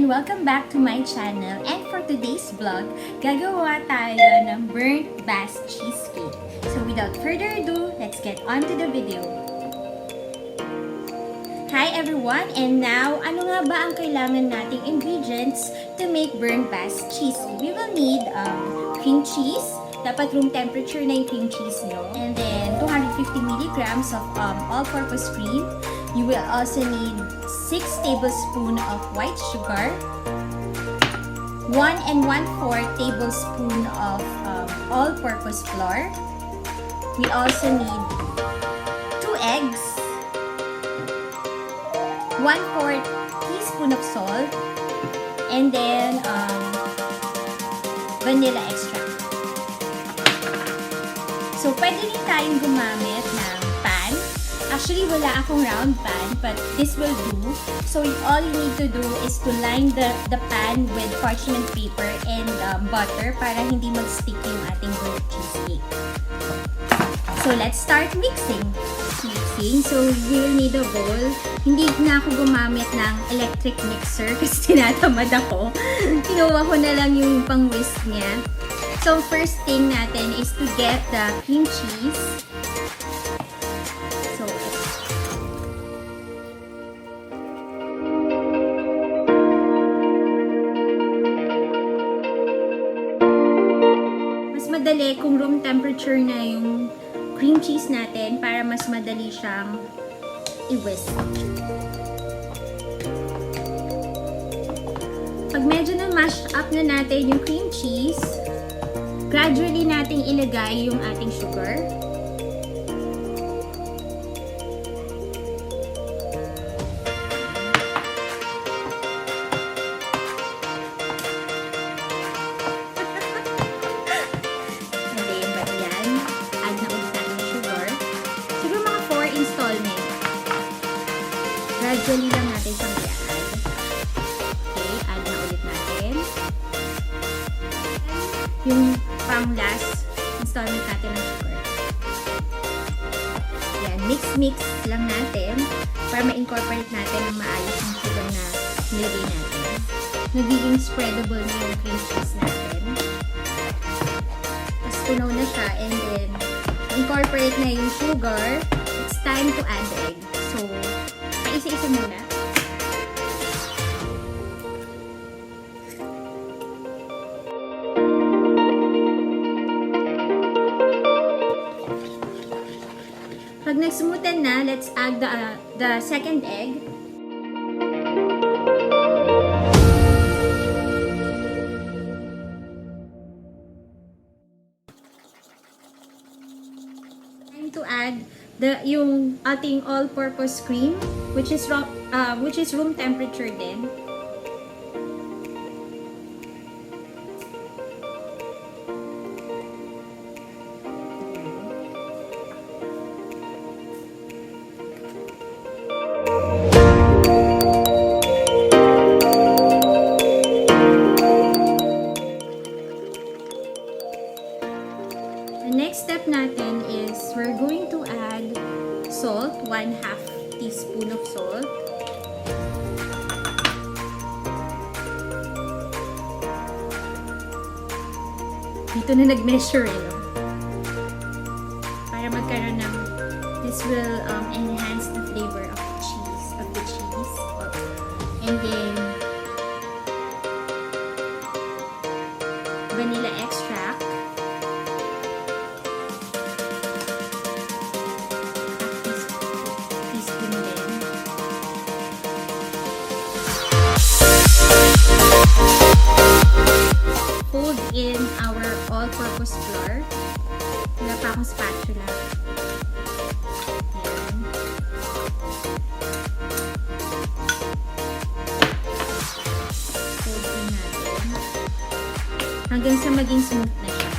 and welcome back to my channel. And for today's vlog, gagawa tayo ng burnt Basque Cheesecake. So without further ado, let's get on to the video. Hi everyone! And now, ano nga ba ang kailangan nating ingredients to make burnt Basque Cheesecake? We will need cream cheese. Dapat room temperature na yung cream cheese nyo. And then 250 milligrams of all-purpose cream. You will also need 6 tablespoons of white sugar, 1 1/4 tablespoon of all-purpose flour. We also need 2 eggs, 1/4 teaspoon of salt, and then vanilla extract. So, pwede rin tayong gumamit ng pan. Actually, wala akong round pan, but this will do. So, all you need to do is to line the pan with parchment paper and butter para hindi mag-stick yung ating burnt cheesecake. So, let's start mixing. So, we'll need a bowl. Hindi na ako gumamit ng electric mixer kasi tinatamad ako. Kinuha ko na lang yung pang-whisk niya. So, first thing natin is to get the cream cheese. Madali kung room temperature na yung cream cheese natin para mas madali siyang i-whisk. Pag medyo na-mash up na natin yung cream cheese, gradually nating ilagay yung ating sugar. Gradually lang natin siyang i-add. Okay, add na ulit natin. Yung pang last installment natin ng sugar. Yan, mix-mix lang natin para ma-incorporate natin ng maayos yung sugar na nilagay natin. Nagiging spreadable na yung cream cheese natin. Tapos tunaw na siya and then incorporate na yung sugar. It's time to add the egg. So, isa-isa muna. Pag nagsumutan na, let's add the second egg. Time to add yung ating all-purpose cream, which is room temperature din. The next step natin is we're going to add salt, 1/2 teaspoon of salt. Dito na nag-measure no? Para magkaroon ng, this will enhance the flavor of the cheese. And then vanilla extract. Fold in our all-purpose flour. Wala pa akong spatula. Ayan. Fold in natin. Hanggang sa maging smooth na siya.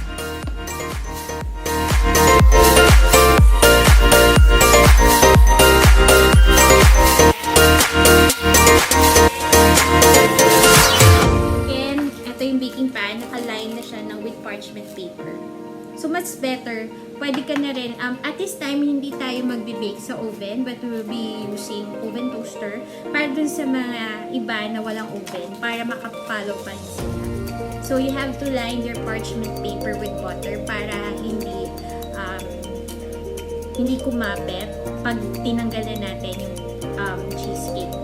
Baking pan, naka-line na siya with parchment paper. So, much better pwede ka na rin, at this time, hindi tayo magbe-bake sa oven, but we will be using oven toaster para dun sa mga iba na walang oven, para makapalo pa rin sila. So, you have to line your parchment paper with butter para hindi kumapit pag tinanggal na natin yung cheesecake.